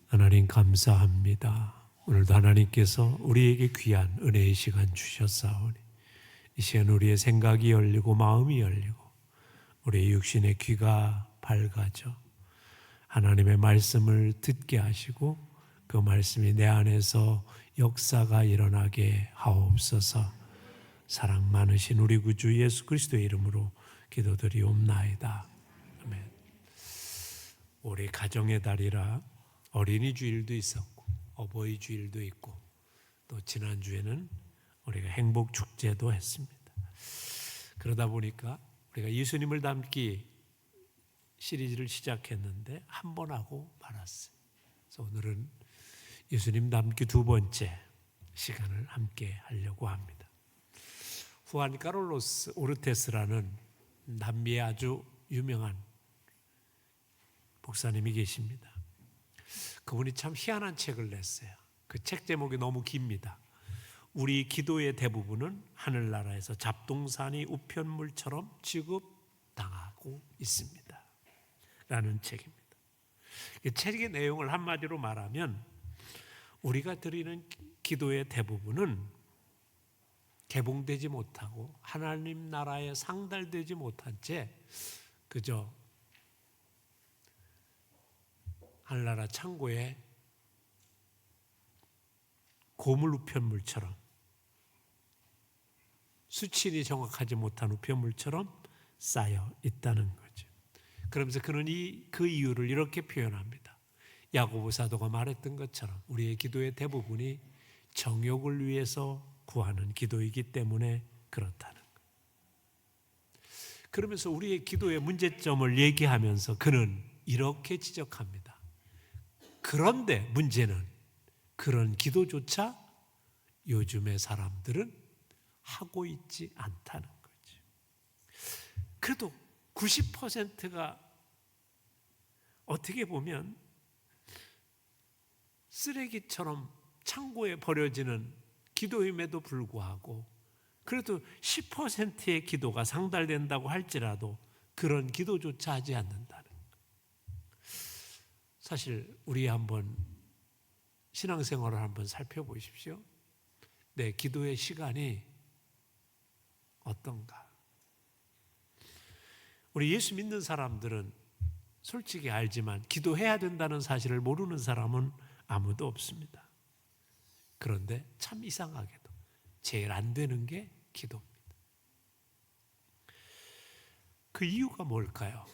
하나님 감사합니다. 오늘도 하나님께서 우리에게 귀한 은혜의 시간 주셨사오니 이 시간 우리의 생각이 열리고 마음이 열리고 우리의 육신의 귀가 밝아져 하나님의 말씀을 듣게 하시고 그 말씀이 내 안에서 역사가 일어나게 하옵소서. 사랑 많으신 우리 구주 예수 그리스도의 이름으로 기도드리옵나이다. 아멘. 올해 가정의 달이라 어린이 주일도 있었고 어버이 주일도 있고 또 지난주에는 우리가 행복 축제도 했습니다. 그러다 보니까 우리가 예수님을 닮기 시리즈를 시작했는데 한 번 하고 말았어요. 그래서 오늘은 예수님 닮기 두 번째 시간을 함께 하려고 합니다. 후안 카를로스 오르테스라는 남미의 아주 유명한 목사님이 계십니다. 그분이 참 희한한 책을 냈어요. 그 책 제목이 너무 깁니다. 우리 기도의 대부분은 하늘나라에서 잡동사니 우편물처럼 취급당하고 있습니다. 라는 책입니다. 이 책의 내용을 한마디로 말하면 우리가 드리는 기도의 대부분은 개봉되지 못하고 하나님 나라에 상달되지 못한 채 그저 하늘나라 창고에 고물 우편물처럼 수치이 정확하지 못한 우편물처럼 쌓여 있다는 거죠. 그러면서 그는 그 이유를 이렇게 표현합니다. 야고보 사도가 말했던 것처럼 우리의 기도의 대부분이 정욕을 위해서 구하는 기도이기 때문에 그렇다는 거예요. 그러면서 우리의 기도의 문제점을 얘기하면서 그는 이렇게 지적합니다. 그런데 문제는 그런 기도조차 요즘의 사람들은 하고 있지 않다는 거죠. 그래도 90%가 어떻게 보면 쓰레기처럼 창고에 버려지는 기도임에도 불구하고 그래도 10%의 기도가 상달된다고 할지라도 그런 기도조차 하지 않는다는 거예요. 사실 우리 한번 신앙생활을 한번 살펴보십시오. 내 기도의 시간이 어떤가? 우리 예수 믿는 사람들은 솔직히 알지만 기도해야 된다는 사실을 모르는 사람은 아무도 없습니다. 그런데 참 이상하게도 제일 안 되는 게 기도입니다. 그 이유가 뭘까요?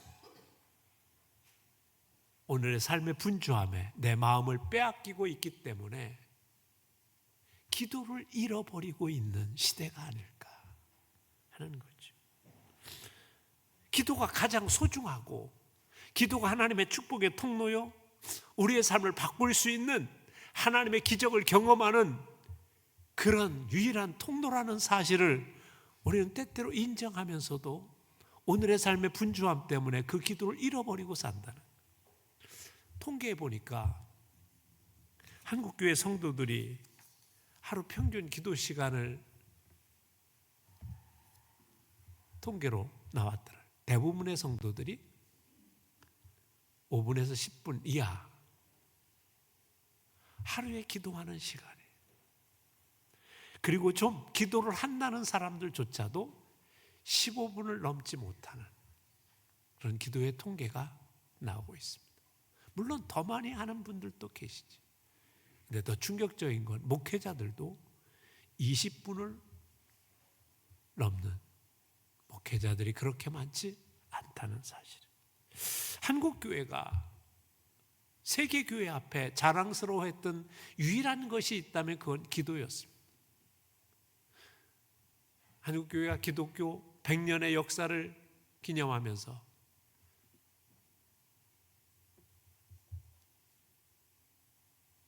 오늘의 삶의 분주함에 내 마음을 빼앗기고 있기 때문에 기도를 잃어버리고 있는 시대가 아닐까 하는 거죠. 기도가 가장 소중하고 기도가 하나님의 축복의 통로요, 우리의 삶을 바꿀 수 있는 하나님의 기적을 경험하는 그런 유일한 통로라는 사실을 우리는 때때로 인정하면서도 오늘의 삶의 분주함 때문에 그 기도를 잃어버리고 산다는. 통계해 보니까 한국교회 성도들이 하루 평균 기도 시간을 통계로 나왔더라. 대부분의 성도들이 5분에서 10분 이하 하루에 기도하는 시간이에요. 그리고 좀 기도를 한다는 사람들조차도 15분을 넘지 못하는 그런 기도의 통계가 나오고 있습니다. 물론 더 많이 하는 분들도 계시지. 근데 더 충격적인 건 목회자들도 20분을 넘는 목회자들이 그렇게 많지 않다는 사실. 한국교회가 세계교회 앞에 자랑스러워했던 유일한 것이 있다면 그건 기도였습니다. 한국교회가 기독교 100년의 역사를 기념하면서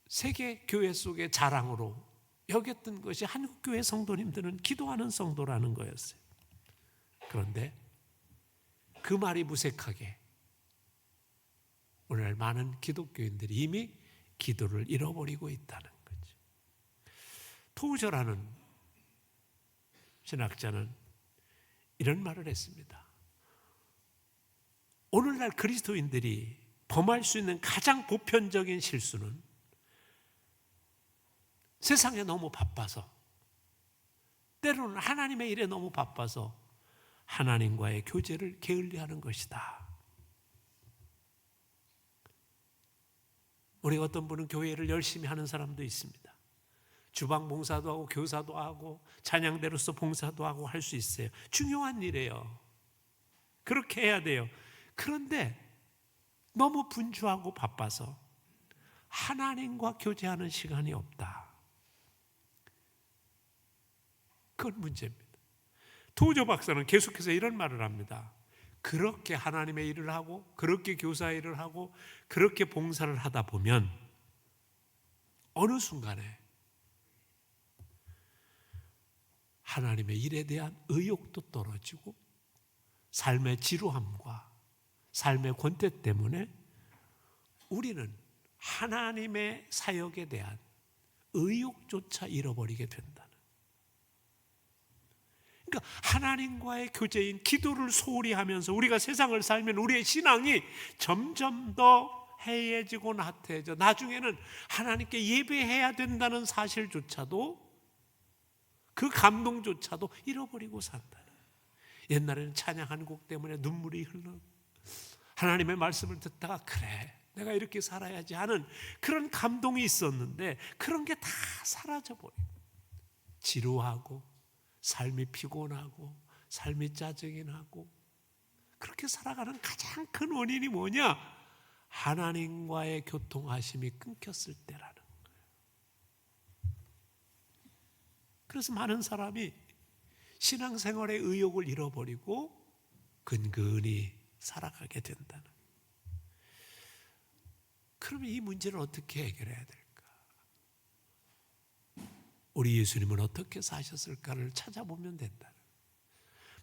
세계 교회 속의 자랑으로 여겼던 것이 한국교회 성도님들은 기도하는 성도라는 거였어요. 그런데 그 말이 무색하게 오늘 많은 기독교인들이 이미 기도를 잃어버리고 있다는 거죠. 토우저라는 신학자는 이런 말을 했습니다. 오늘날 그리스도인들이 범할 수 있는 가장 보편적인 실수는 세상에 너무 바빠서, 때로는 하나님의 일에 너무 바빠서 하나님과의 교제를 게을리하는 것이다. 우리 어떤 분은 교회를 열심히 하는 사람도 있습니다. 주방 봉사도 하고 교사도 하고 찬양대로서 봉사도 하고 할 수 있어요. 중요한 일이에요. 그렇게 해야 돼요. 그런데 너무 분주하고 바빠서 하나님과 교제하는 시간이 없다. 그건 문제입니다. 도저 박사는 계속해서 이런 말을 합니다. 그렇게 하나님의 일을 하고 그렇게 교사 일을 하고 그렇게 봉사를 하다 보면 어느 순간에 하나님의 일에 대한 의욕도 떨어지고 삶의 지루함과 삶의 권태 때문에 우리는 하나님의 사역에 대한 의욕조차 잃어버리게 된다는. 그러니까 하나님과의 교제인 기도를 소홀히 하면서 우리가 세상을 살면 우리의 신앙이 점점 더 해이해지고 나태해져 나중에는 하나님께 예배해야 된다는 사실조차도, 그 감동조차도 잃어버리고 산다. 옛날에는 찬양 한 곡 때문에 눈물이 흘러 하나님의 말씀을 듣다가 그래 내가 이렇게 살아야지 하는 그런 감동이 있었는데 그런 게 다 사라져버리고 지루하고 삶이 피곤하고 삶이 짜증이 나고 그렇게 살아가는 가장 큰 원인이 뭐냐? 하나님과의 교통하심이 끊겼을 때라는 거예요. 그래서 많은 사람이 신앙생활의 의욕을 잃어버리고 근근히 살아가게 된다는. 그러면 이 문제를 어떻게 해결해야 될까? 우리 예수님은 어떻게 사셨을까를 찾아보면 된다.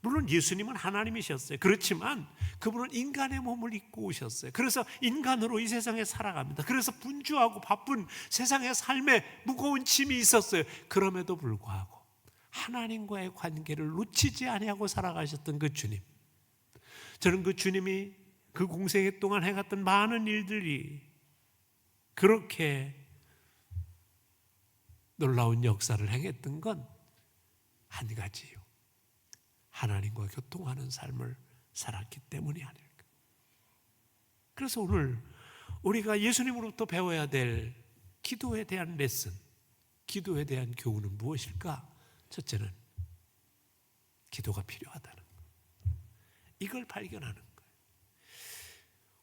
물론 예수님은 하나님이셨어요. 그렇지만 그분은 인간의 몸을 입고 오셨어요. 그래서 인간으로 이 세상에 살아갑니다. 그래서 분주하고 바쁜 세상의 삶에 무거운 짐이 있었어요. 그럼에도 불구하고 하나님과의 관계를 놓치지 아니하고 살아가셨던 그 주님, 저는 그 주님이 그 공생애 동안 해갔던 많은 일들이 그렇게 놀라운 역사를 행했던 건 한 가지요. 하나님과 교통하는 삶을 살았기 때문이 아닐까. 그래서 오늘 우리가 예수님으로부터 배워야 될 기도에 대한 레슨, 기도에 대한 교훈은 무엇일까? 첫째는 기도가 필요하다는 것. 이걸 발견하는 거예요.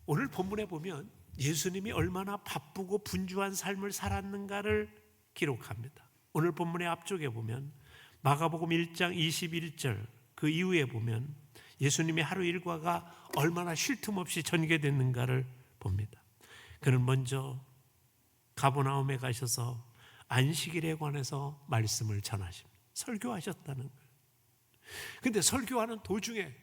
오늘 본문에 보면 예수님이 얼마나 바쁘고 분주한 삶을 살았는가를 기록합니다. 오늘 본문의 앞쪽에 보면 마가복음 1장 21절 그 이후에 보면 예수님의 하루 일과가 얼마나 쉴 틈 없이 전개됐는가를 봅니다. 그는 먼저 가버나움에 가셔서 안식일에 관해서 말씀을 전하십니다. 설교하셨다는 거예요. 그런데 설교하는 도중에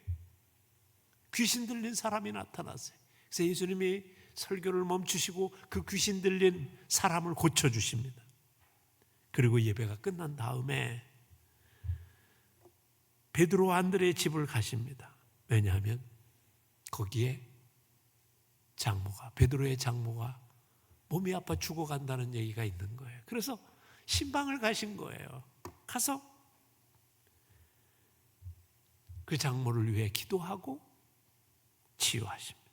귀신 들린 사람이 나타났어요. 그래서 예수님이 설교를 멈추시고 그 귀신 들린 사람을 고쳐주십니다. 그리고 예배가 끝난 다음에 베드로와 안드레의 집을 가십니다. 왜냐하면 거기에 장모가, 베드로의 장모가 몸이 아파 죽어간다는 얘기가 있는 거예요. 그래서 신방을 가신 거예요. 가서 그 장모를 위해 기도하고 치유하십니다.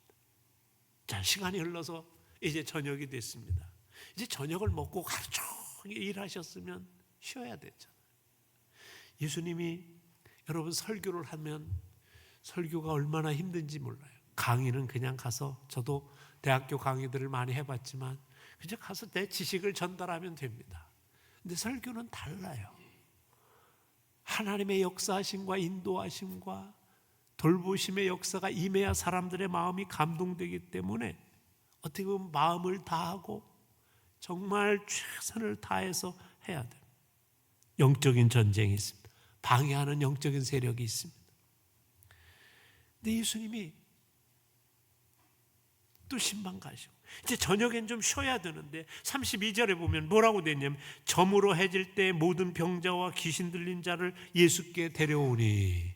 자, 시간이 흘러서 이제 저녁이 됐습니다. 이제 저녁을 먹고 하루 종일 일하셨으면 쉬어야 되잖아요. 예수님이 여러분 설교를 하면 설교가 얼마나 힘든지 몰라요. 강의는 그냥 가서, 저도 대학교 강의들을 많이 해봤지만 그냥 가서 내 지식을 전달하면 됩니다. 근데 설교는 달라요. 하나님의 역사하심과 인도하심과 돌보심의 역사가 임해야 사람들의 마음이 감동되기 때문에 어떻게 보면 마음을 다하고 정말 최선을 다해서 해야 돼요. 영적인 전쟁이 있습니다. 방해하는 영적인 세력이 있습니다. 근데 예수님이 또 신방 가시고 이제 저녁엔 좀 쉬어야 되는데 32절에 보면 뭐라고 되냐면 저물어 해질 때 모든 병자와 귀신 들린 자를 예수께 데려오니.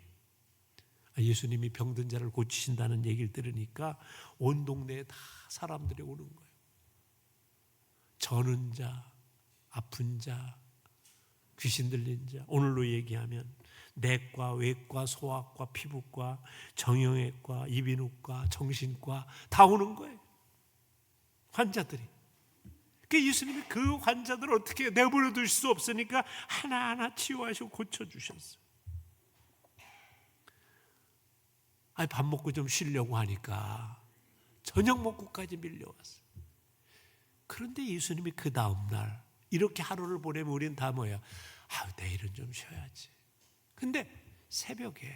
예수님이 병든 자를 고치신다는 얘기를 들으니까 온 동네에 다 사람들이 오는 거예요. 저는 자, 아픈 자, 귀신 들린 자, 오늘로 얘기하면 내과, 외과, 소아과, 피부과, 정형외과, 이비인후과, 정신과 다 오는 거예요. 환자들이. 그 예수님이 그 환자들을 어떻게 내버려 둘 수 없으니까 하나하나 치유하시고 고쳐주셨어요. 밥 먹고 좀 쉬려고 하니까 저녁 먹고까지 밀려왔어요. 그런데 예수님이 그 다음날 이렇게 하루를 보내면 우리는 다 뭐야? 내일은 좀 쉬어야지. 근데 새벽에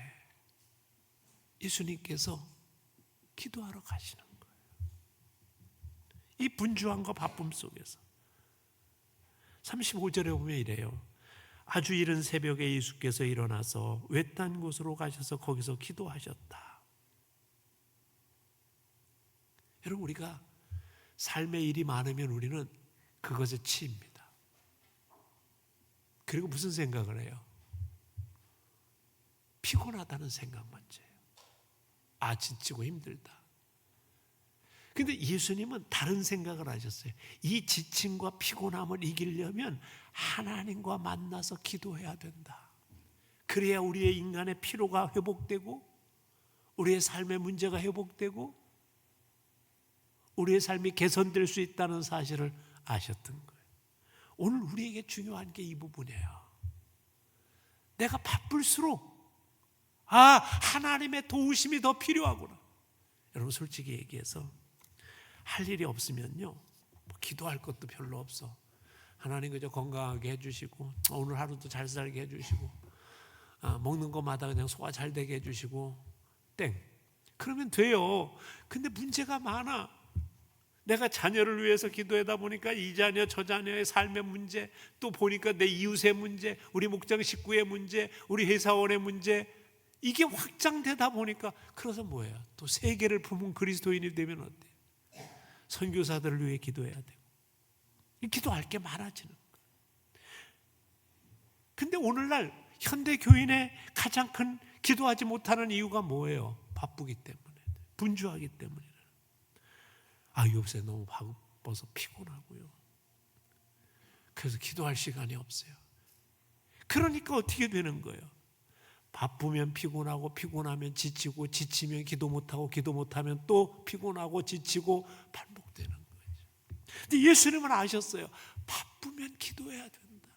예수님께서 기도하러 가시는 거예요. 이 분주함과 바쁨 속에서 35절에 보면 이래요. 아주 이른 새벽에 예수께서 일어나서 외딴 곳으로 가셔서 거기서 기도하셨다. 여러분, 우리가 삶의 일이 많으면 우리는 그것에 치입니다. 그리고 무슨 생각을 해요? 피곤하다는 생각 먼저예요. 지치고 힘들다. 근데 예수님은 다른 생각을 하셨어요. 이 지침과 피곤함을 이기려면 하나님과 만나서 기도해야 된다. 그래야 우리의 인간의 피로가 회복되고 우리의 삶의 문제가 회복되고 우리의 삶이 개선될 수 있다는 사실을 아셨던 거예요. 오늘 우리에게 중요한 게 이 부분이에요. 내가 바쁠수록 하나님의 도우심이 더 필요하구나. 여러분, 솔직히 얘기해서 할 일이 없으면요, 기도할 것도 별로 없어. 하나님 그저 건강하게 해주시고 오늘 하루도 잘 살게 해주시고 먹는 것마다 그냥 소화 잘 되게 해주시고 땡, 그러면 돼요. 근데 문제가 많아. 내가 자녀를 위해서 기도하다 보니까 이 자녀 저 자녀의 삶의 문제, 또 보니까 내 이웃의 문제, 우리 목장 식구의 문제, 우리 회사원의 문제, 이게 확장되다 보니까 그래서 뭐예요? 또 세계를 품은 그리스도인이 되면 어때요? 선교사들을 위해 기도해야 되고 기도할 게 많아지는 거예요. 근데 오늘날 현대 교인의 가장 큰 기도하지 못하는 이유가 뭐예요? 바쁘기 때문에, 분주하기 때문에. 요새 너무 바빠서 피곤하고요. 그래서 기도할 시간이 없어요. 그러니까 어떻게 되는 거예요? 바쁘면 피곤하고, 피곤하면 지치고, 지치면 기도 못하고, 기도 못하면 또 피곤하고 지치고 반복되는 거죠. 근데 예수님은 아셨어요. 바쁘면 기도해야 된다.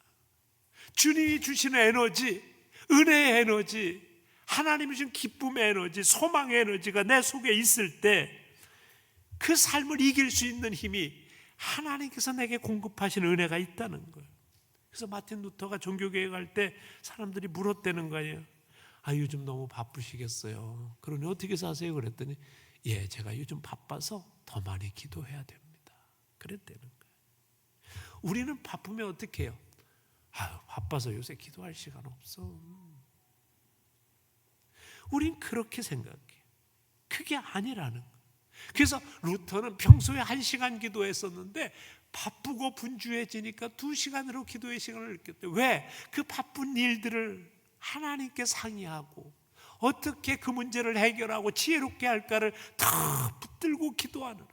주님이 주시는 에너지, 은혜의 에너지, 하나님이 주신 기쁨의 에너지, 소망의 에너지가 내 속에 있을 때 그 삶을 이길 수 있는 힘이 하나님께서 내게 공급하신 은혜가 있다는 거예요. 그래서 마틴 루터가 종교개혁 할 때 사람들이 물었다는 거예요. 요즘 너무 바쁘시겠어요. 그러니 어떻게 사세요? 그랬더니 제가 요즘 바빠서 더 많이 기도해야 됩니다. 그랬다는 거예요. 우리는 바쁘면 어떻게 해요? 바빠서 요새 기도할 시간 없어. 우린 그렇게 생각해요. 그게 아니라는 거예요. 그래서 루터는 평소에 1시간 기도했었는데 바쁘고 분주해지니까 2시간으로 기도의 시간을 느꼈대요. 왜? 그 바쁜 일들을 하나님께 상의하고 어떻게 그 문제를 해결하고 지혜롭게 할까를 다 붙들고 기도하느라.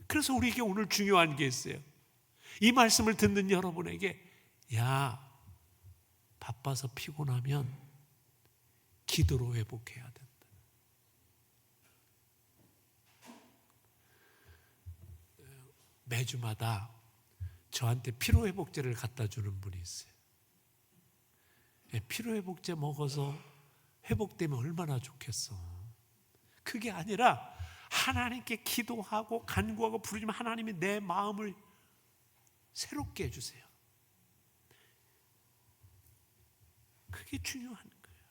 그래서 우리에게 오늘 중요한 게 있어요. 이 말씀을 듣는 여러분에게 바빠서 피곤하면 기도로 회복해야 된다. 매주마다 저한테 피로회복제를 갖다 주는 분이 있어요. 피로회복제 먹어서 회복되면 얼마나 좋겠어. 그게 아니라 하나님께 기도하고 간구하고 부르짖으면 하나님이 내 마음을 새롭게 해주세요. 그게 중요한 거예요.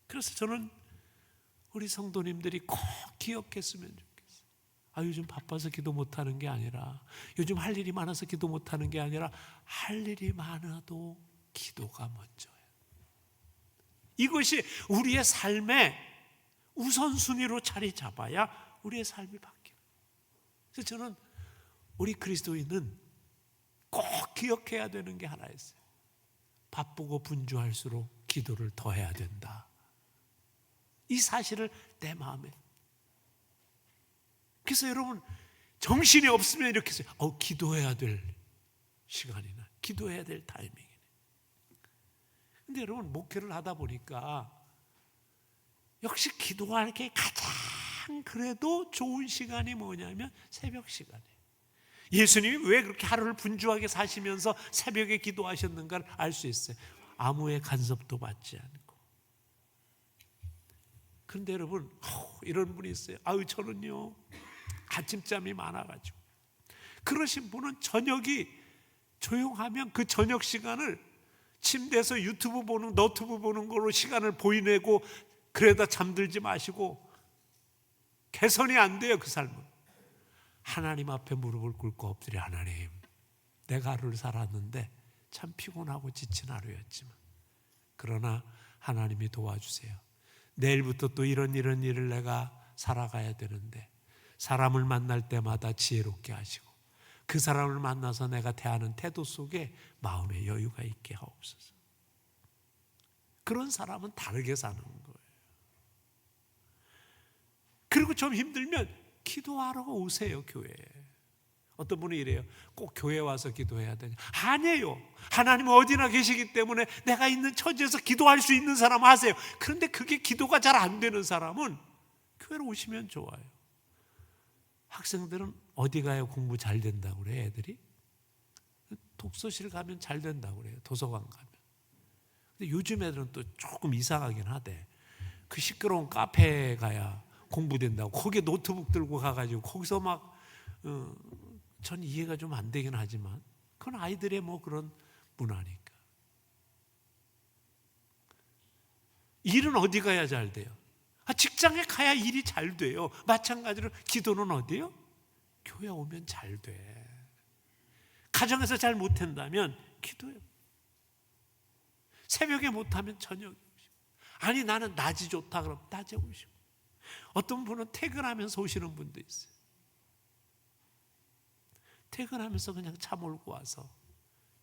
그래서 저는 우리 성도님들이 꼭 기억했으면 좋겠어요. 요즘 바빠서 기도 못하는 게 아니라, 요즘 할 일이 많아서 기도 못하는 게 아니라, 할 일이 많아도 기도가 먼저예요. 이것이 우리의 삶의 우선순위로 자리 잡아야 우리의 삶이 바뀌어요. 그래서 저는 우리 그리스도인은 꼭 기억해야 되는 게 하나 있어요. 바쁘고 분주할수록 기도를 더 해야 된다. 이 사실을 내 마음에. 그래서 여러분, 정신이 없으면 이렇게 해서 기도해야 될 시간이나 기도해야 될 타이밍이네. 근데 여러분, 목회를 하다 보니까 역시 기도할 게 가장 그래도 좋은 시간이 뭐냐면 새벽 시간이에요. 예수님이 왜 그렇게 하루를 분주하게 사시면서 새벽에 기도하셨는가를 알 수 있어요. 아무의 간섭도 받지 않고. 그런데 여러분, 이런 분이 있어요. 저는요 아침잠이 많아가지고. 그러신 분은 저녁이 조용하면 그 저녁 시간을 침대에서 유튜브 보는, 너튜브 보는 걸로 시간을 보내고, 그러다 잠들지 마시고. 개선이 안 돼요, 그 삶은. 하나님 앞에 무릎을 꿇고 엎드려, 하나님, 내가 하루를 살았는데 참 피곤하고 지친 하루였지만, 그러나 하나님이 도와주세요. 내일부터 또 이런 일을 내가 살아가야 되는데, 사람을 만날 때마다 지혜롭게 하시고, 그 사람을 만나서 내가 대하는 태도 속에 마음의 여유가 있게 하옵소서. 그런 사람은 다르게 사는 거예요. 그리고 좀 힘들면 기도하러 오세요, 교회에. 어떤 분이 이래요. 꼭 교회 와서 기도해야 되냐? 아니에요. 하나님은 어디나 계시기 때문에 내가 있는 처지에서 기도할 수 있는 사람 하세요. 그런데 그게 기도가 잘 안 되는 사람은 교회로 오시면 좋아요. 학생들은 어디 가요? 공부 잘 된다고 그래요, 애들이? 독서실 가면 잘 된다고 그래요, 도서관 가면. 근데 요즘 애들은 또 조금 이상하긴 하대. 그 시끄러운 카페에 가야 공부된다고, 거기에 노트북 들고 가가지고 거기서 막 전 이해가 좀 안 되긴 하지만 그건 아이들의 뭐 그런 문화니까. 일은 어디 가야 잘 돼요? 직장에 가야 일이 잘 돼요. 마찬가지로 기도는 어디요? 교회 오면 잘 돼. 가정에서 잘 못한다면 기도해요. 새벽에 못하면 저녁에 오시고. 아니 나는 낮이 좋다 그럼 낮에 오시고. 어떤 분은 퇴근하면서 오시는 분도 있어요. 퇴근하면서 그냥 차 몰고 와서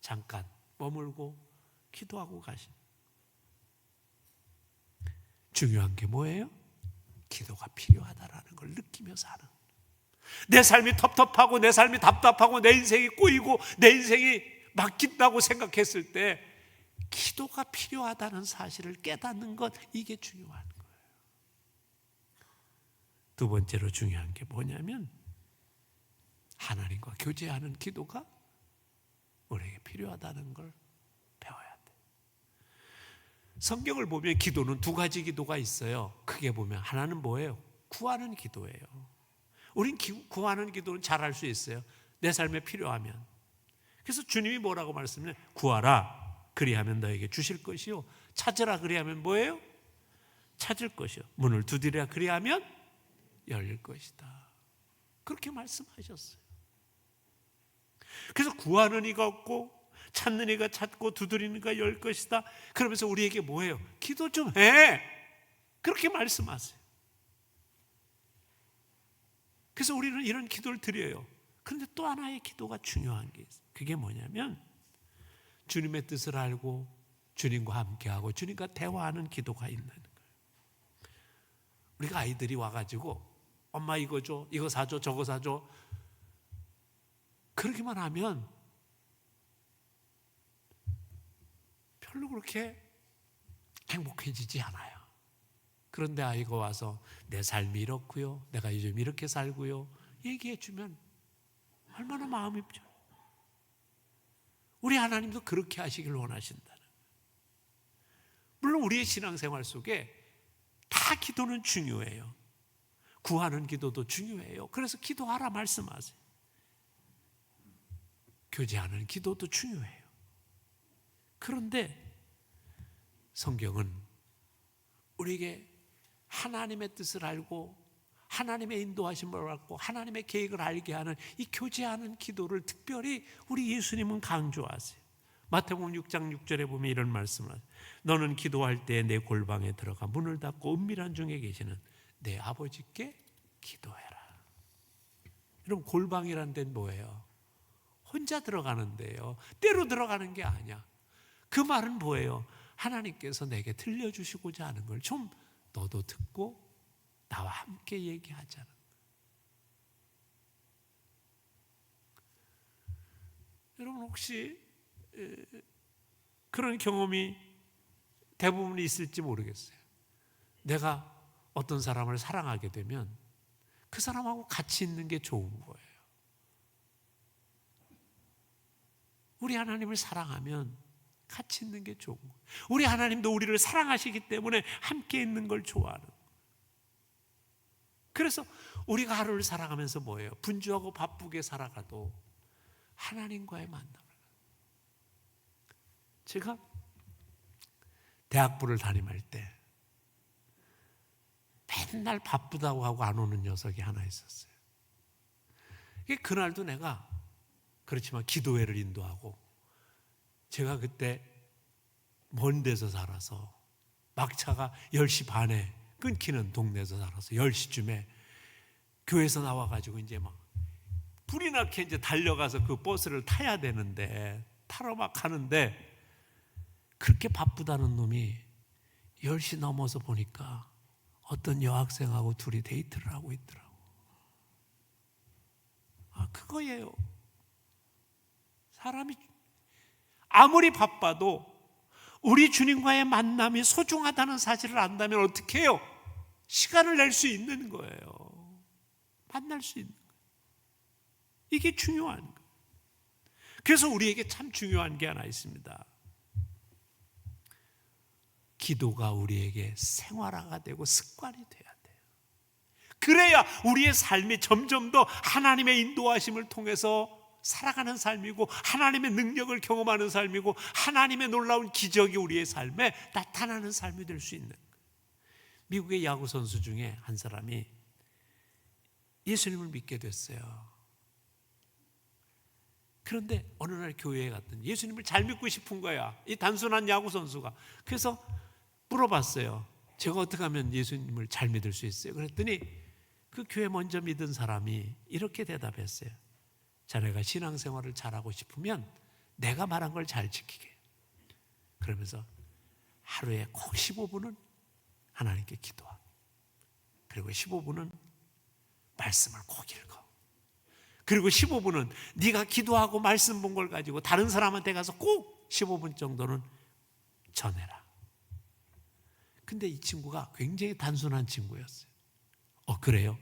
잠깐 머물고 기도하고 가신. 중요한 게 뭐예요? 기도가 필요하다라는 걸 느끼며 사는. 내 삶이 텁텁하고 내 삶이 답답하고 내 인생이 꼬이고 내 인생이 막힌다고 생각했을 때 기도가 필요하다는 사실을 깨닫는 것, 이게 중요한 거예요. 두 번째로 중요한 게 뭐냐면 하나님과 교제하는 기도가 우리에게 필요하다는 걸 배워야 돼. 성경을 보면 기도는 두 가지 기도가 있어요. 크게 보면 하나는 뭐예요? 구하는 기도예요. 우린 구하는 기도는 잘할 수 있어요. 내 삶에 필요하면. 그래서 주님이 뭐라고 말씀해요? 구하라 그리하면 너에게 주실 것이요, 찾으라 그리하면 뭐예요? 찾을 것이요, 문을 두드리라 그리하면 열릴 것이다. 그렇게 말씀하셨어요. 그래서 구하는 이가 없고 찾는 이가 찾고 두드리는 이가 열 것이다. 그러면서 우리에게 뭐예요? 기도 좀 해. 그렇게 말씀하세요. 그래서 우리는 이런 기도를 드려요. 그런데 또 하나의 기도가 중요한 게 있어요. 그게 뭐냐면 주님의 뜻을 알고 주님과 함께하고 주님과 대화하는 기도가 있는 거예요. 우리가 아이들이 와가지고 엄마 이거 줘, 이거 사줘, 저거 사줘, 그러기만 하면 별로 그렇게 행복해지지 않아요. 그런데 아이가 와서 내 삶이 이렇고요, 내가 요즘 이렇게 살고요, 얘기해 주면 얼마나 마음이 편해요. 우리 하나님도 그렇게 하시길 원하신다는. 물론 우리의 신앙생활 속에 다 기도는 중요해요. 구하는 기도도 중요해요. 그래서 기도하라 말씀하세요. 교제하는 기도도 중요해요. 그런데 성경은 우리에게 하나님의 뜻을 알고 하나님의 인도하심을 받고 하나님의 계획을 알게 하는 이 교제하는 기도를 특별히 우리 예수님은 강조하세요. 마태복음 6장 6절에 보면 이런 말씀을 하세요. 너는 기도할 때 내 골방에 들어가 문을 닫고 은밀한 중에 계시는 내 아버지께 기도해라. 여러분, 골방이란 데는 뭐예요? 혼자 들어가는 데예요. 때로 들어가는 게 아니야. 그 말은 뭐예요? 하나님께서 내게 들려주시고자 하는 걸 좀 너도 듣고 나와 함께 얘기하자는. 여러분 혹시 그런 경험이 대부분 있을지 모르겠어요. 내가 어떤 사람을 사랑하게 되면 그 사람하고 같이 있는 게 좋은 거예요. 우리 하나님을 사랑하면 같이 있는 게 좋은 거예요. 우리 하나님도 우리를 사랑하시기 때문에 함께 있는 걸 좋아하는 거예요. 그래서 우리가 하루를 살아가면서 뭐예요? 분주하고 바쁘게 살아가도 하나님과의 만남을. 제가 대학부를 담임할 때 맨날 바쁘다고 하고 안 오는 녀석이 하나 있었어요. 그날도 내가 그렇지만 기도회를 인도하고, 제가 그때 먼 데서 살아서 막차가 10시 반에 끊기는 동네에서 살아서 10시쯤에 교회에서 나와가지고 이제 막 불이 나게 이제 달려가서 그 버스를 타야 되는데, 타러 막 가는데 그렇게 바쁘다는 놈이 10시 넘어서 보니까 어떤 여학생하고 둘이 데이트를 하고 있더라고. 그거예요. 사람이 아무리 바빠도 우리 주님과의 만남이 소중하다는 사실을 안다면 어떻게 해요? 시간을 낼 수 있는 거예요. 만날 수 있는 거예요. 이게 중요한 거예요. 그래서 우리에게 참 중요한 게 하나 있습니다. 기도가 우리에게 생활화가 되고 습관이 돼야 돼요. 그래야 우리의 삶이 점점 더 하나님의 인도하심을 통해서 살아가는 삶이고, 하나님의 능력을 경험하는 삶이고, 하나님의 놀라운 기적이 우리의 삶에 나타나는 삶이 될 수 있는 거예요. 미국의 야구 선수 중에 한 사람이 예수님을 믿게 됐어요. 그런데 어느 날 교회에 갔더니 예수님을 잘 믿고 싶은 거야, 이 단순한 야구 선수가. 그래서 물어봤어요. 제가 어떻게 하면 예수님을 잘 믿을 수 있어요? 그랬더니 그 교회 먼저 믿은 사람이 이렇게 대답했어요. 자네가 신앙생활을 잘하고 싶으면 내가 말한 걸 잘 지키게. 그러면서 하루에 꼭 15분은 하나님께 기도하고, 그리고 15분은 말씀을 꼭 읽어. 그리고 15분은 네가 기도하고 말씀 본 걸 가지고 다른 사람한테 가서 꼭 15분 정도는 전해라. 근데 이 친구가 굉장히 단순한 친구였어요. 그래요?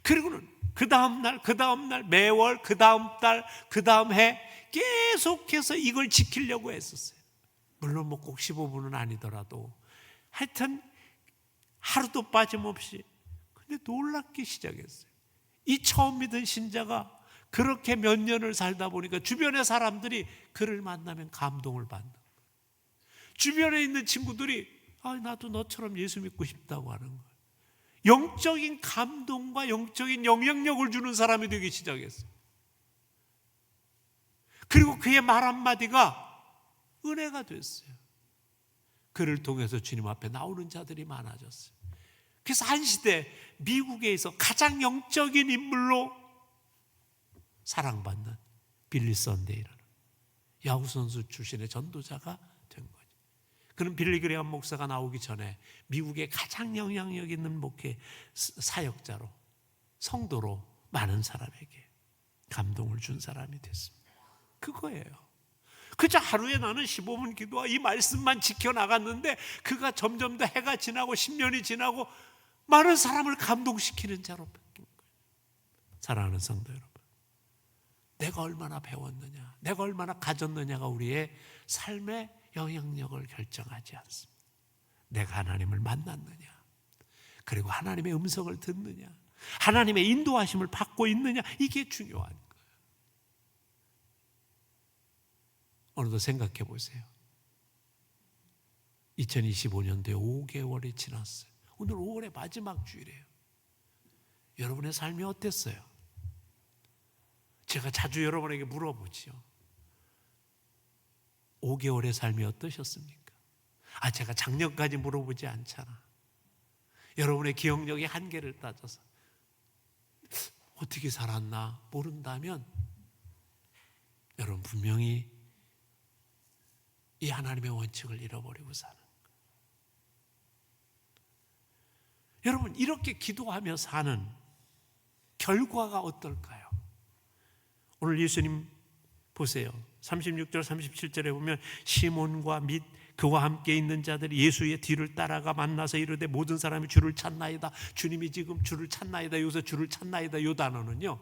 그리고는 그 다음날, 매월, 그 다음 달, 그 다음 해 계속해서 이걸 지키려고 했었어요. 물론 뭐 꼭 15분은 아니더라도 하여튼 하루도 빠짐없이. 근데 놀랍기 시작했어요. 이 처음 믿은 신자가 그렇게 몇 년을 살다 보니까 주변의 사람들이 그를 만나면 감동을 받는 거예요. 주변에 있는 친구들이 나도 너처럼 예수 믿고 싶다고 하는 거예요. 영적인 감동과 영적인 영향력을 주는 사람이 되기 시작했어요. 그리고 그의 말 한마디가 은혜가 됐어요. 그를 통해서 주님 앞에 나오는 자들이 많아졌어요. 그래서 한 시대 미국에서 가장 영적인 인물로 사랑받는 빌리 선데이라는 야구선수 출신의 전도자가 된 거죠. 그는 빌리 그레엄 목사가 나오기 전에 미국의 가장 영향력 있는 목회 사역자로, 성도로 많은 사람에게 감동을 준 사람이 됐습니다. 그거예요. 그저 하루에 나는 15분 기도와 이 말씀만 지켜나갔는데 그가 점점 더 해가 지나고 10년이 지나고 많은 사람을 감동시키는 자로 바뀐 거예요. 사랑하는 성도 여러분, 내가 얼마나 배웠느냐, 내가 얼마나 가졌느냐가 우리의 삶의 영향력을 결정하지 않습니다. 내가 하나님을 만났느냐, 그리고 하나님의 음성을 듣느냐, 하나님의 인도하심을 받고 있느냐, 이게 중요한 거예요. 오늘도 생각해 보세요. 2025년도에 5개월이 지났어요. 오늘 5월의 마지막 주일이에요. 여러분의 삶이 어땠어요? 제가 자주 여러분에게 물어보지요. 5개월의 삶이 어떠셨습니까? 제가 작년까지 물어보지 않잖아. 여러분의 기억력의 한계를 따져서 어떻게 살았나 모른다면 여러분 분명히 이 하나님의 원칙을 잃어버리고 사는 거예요. 여러분, 이렇게 기도하며 사는 결과가 어떨까요? 오늘 예수님 보세요. 36절 37절에 보면 시몬과 및 그와 함께 있는 자들이 예수의 뒤를 따라가 만나서 이르되 모든 사람이 주를 찾나이다. 주님이 지금 주를 찾나이다. 여기서 주를 찾나이다. 이 단어는요,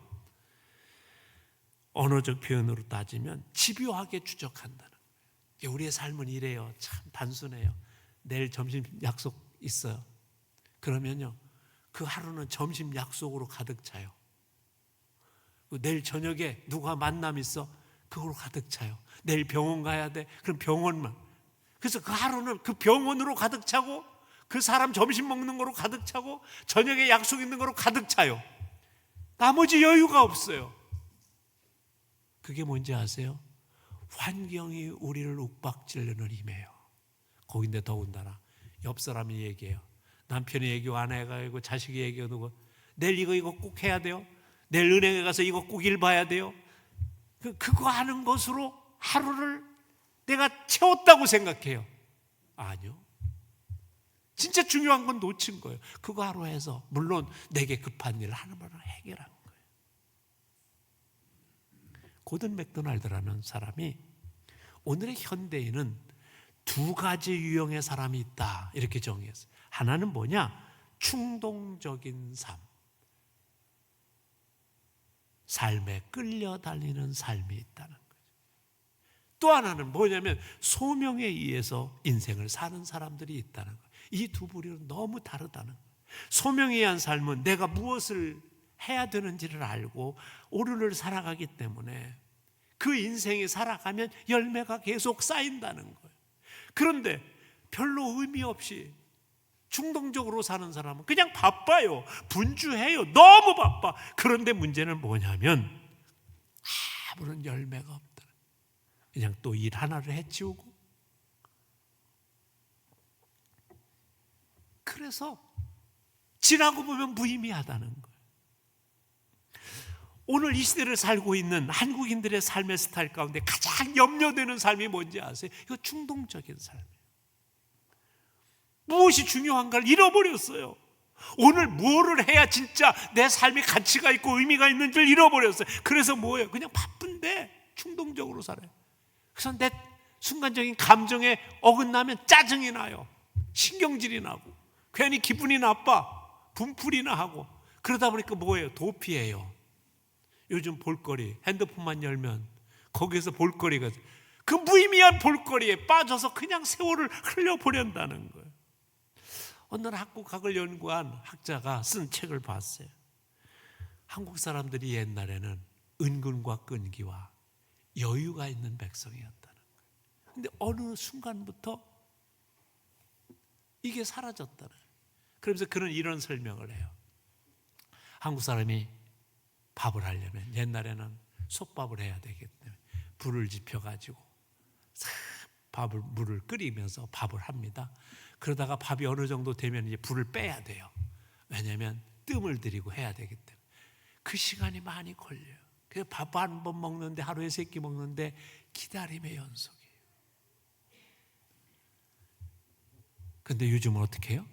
언어적 표현으로 따지면 집요하게 추적한다는 거예요. 우리의 삶은 이래요. 참 단순해요. 내일 점심 약속 있어요. 그러면요, 그 하루는 점심 약속으로 가득 차요. 내일 저녁에 누가 만남 있어? 그걸로 가득 차요. 내일 병원 가야 돼? 그럼 병원만. 그래서 그 하루는 그 병원으로 가득 차고, 그 사람 점심 먹는 거로 가득 차고, 저녁에 약속 있는 거로 가득 차요. 나머지 여유가 없어요. 그게 뭔지 아세요? 환경이 우리를 욱박지르는 힘이에요. 거긴데 더군다나 옆 사람이 얘기해요. 남편이 얘기하고 아내가 얘기하고 자식이 얘기하고 내일 이거 꼭 해야 돼요. 내일 은행에 가서 이거 꼭 일 봐야 돼요. 그거 하는 것으로 하루를 내가 채웠다고 생각해요. 아니요. 진짜 중요한 건 놓친 거예요. 그거 하루 해서 물론 내게 급한 일을 하나만 해결하는 거예요. 고든 맥도날드라는 사람이 오늘의 현대인은 두 가지 유형의 사람이 있다 이렇게 정의했어요. 하나는 뭐냐? 충동적인 삶. 삶에 끌려다니는 삶이 있다는 거죠. 또 하나는 뭐냐면 소명에 의해서 인생을 사는 사람들이 있다는 거예요. 이 두 부류는 너무 다르다는 거예요. 소명에 의한 삶은 내가 무엇을 해야 되는지를 알고 오늘을 살아가기 때문에 그 인생이 살아가면 열매가 계속 쌓인다는 거예요. 그런데 별로 의미 없이 충동적으로 사는 사람은 그냥 바빠요. 분주해요. 너무 바빠. 그런데 문제는 뭐냐면 아무런 열매가 없다. 그냥 또 일 하나를 해치우고, 그래서 지나고 보면 무의미하다는 거예요. 오늘 이 시대를 살고 있는 한국인들의 삶의 스타일 가운데 가장 염려되는 삶이 뭔지 아세요? 이거 충동적인 삶이에요. 무엇이 중요한가를 잃어버렸어요. 오늘 뭐를 해야 진짜 내 삶이 가치가 있고 의미가 있는지를 잃어버렸어요. 그래서 뭐예요? 그냥 바쁜데 충동적으로 살아요. 그래서 내 순간적인 감정에 어긋나면 짜증이 나요. 신경질이 나고 괜히 기분이 나빠. 분풀이나 하고. 그러다 보니까 뭐예요? 도피해요. 요즘 볼거리 핸드폰만 열면 거기에서 볼거리가, 그 무의미한 볼거리에 빠져서 그냥 세월을 흘려보낸다는 거예요. 어느 학국학을 연구한 학자가 쓴 책을 봤어요. 한국 사람들이 옛날에는 은근과 끈기와 여유가 있는 백성이었다는 거예요. 그런데 어느 순간부터 이게 사라졌다는 거예요. 그러면서 그는 이런 설명을 해요. 한국 사람이 밥을 하려면 옛날에는 솥밥을 해야 되기 때문에 불을 지펴가지고 물을 끓이면서 밥을 합니다. 그러다가 밥이 어느 정도 되면 이제 불을 빼야 돼요. 왜냐하면 뜸을 들이고 해야 되기 때문에. 그 시간이 많이 걸려요. 그래서 밥 한 번 먹는데, 하루에 3끼 먹는데 기다림의 연속이에요. 근데 요즘은 어떻게 해요?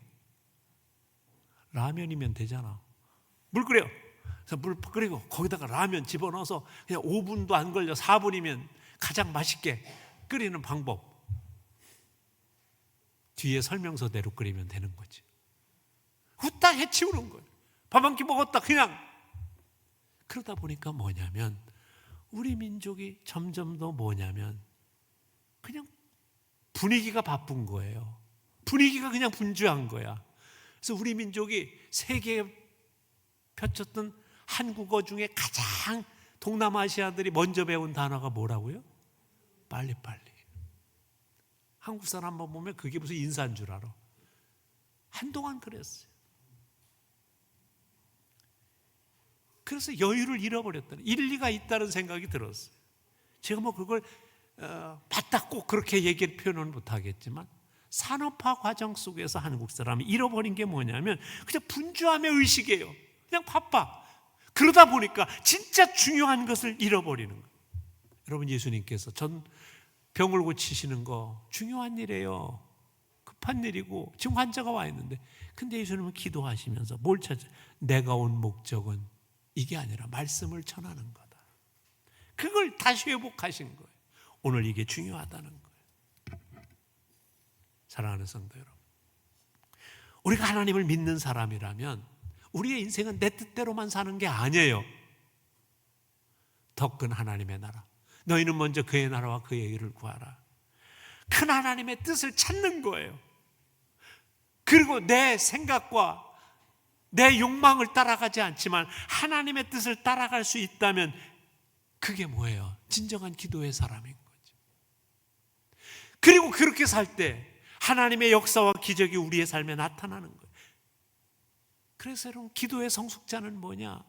라면이면 되잖아. 물 끓여. 그래서 물 끓이고 거기다가 라면 집어넣어서 그냥 5분도 안 걸려 4분이면 가장 맛있게 끓이는 방법. 뒤에 설명서대로 끓이면 되는 거지. 후딱 해치우는 거예요. 밥 한 끼 먹었다 그냥. 그러다 보니까 뭐냐면 우리 민족이 점점 더 뭐냐면 그냥 분위기가 바쁜 거예요. 분위기가 그냥 분주한 거야. 그래서 우리 민족이 세계에 펼쳤던 한국어 중에 가장 동남아시아들이 먼저 배운 단어가 뭐라고요? 빨리빨리. 한국 사람 한번 보면 그게 무슨 인사인 줄 알아. 한동안 그랬어요. 그래서 여유를 잃어버렸다는, 일리가 있다는 생각이 들었어요. 제가 뭐 그걸 맞다 꼭 그렇게 표현은 못하겠지만 산업화 과정 속에서 한국 사람이 잃어버린 게 뭐냐면 그냥 분주함의 의식이에요. 그냥 바빠. 그러다 보니까 진짜 중요한 것을 잃어버리는 거예요. 여러분, 예수님께서 전 병을 고치시는 거 중요한 일이에요. 급한 일이고 지금 환자가 와 있는데, 근데 예수님은 기도하시면서 뭘 찾아? 내가 온 목적은 이게 아니라 말씀을 전하는 거다. 그걸 다시 회복하신 거예요. 오늘 이게 중요하다는 거예요. 사랑하는 성도 여러분, 우리가 하나님을 믿는 사람이라면 우리의 인생은 내 뜻대로만 사는 게 아니에요. 더 큰 하나님의 나라, 너희는 먼저 그의 나라와 그의 의를 구하라. 큰 하나님의 뜻을 찾는 거예요. 그리고 내 생각과 내 욕망을 따라가지 않지만 하나님의 뜻을 따라갈 수 있다면 그게 뭐예요? 진정한 기도의 사람인 거죠. 그리고 그렇게 살 때 하나님의 역사와 기적이 우리의 삶에 나타나는 거예요. 그래서 여러분, 기도의 성숙자는 뭐냐?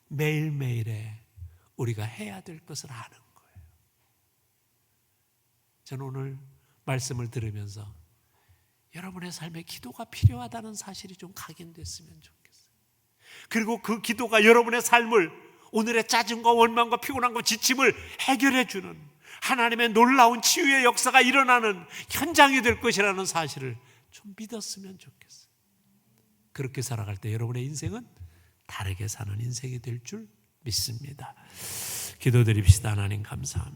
매일매일에 우리가 해야 될 것을 아는 거예요. 저는 오늘 말씀을 들으면서 여러분의 삶에 기도가 필요하다는 사실이 좀 각인됐으면 좋겠어요. 그리고 그 기도가 여러분의 삶을, 오늘의 짜증과 원망과 피곤함과 지침을 해결해 주는 하나님의 놀라운 치유의 역사가 일어나는 현장이 될 것이라는 사실을 좀 믿었으면 좋겠어요. 그렇게 살아갈 때 여러분의 인생은 다르게 사는 인생이 될 줄 믿습니다. 기도드립시다. 하나님 감사합니다.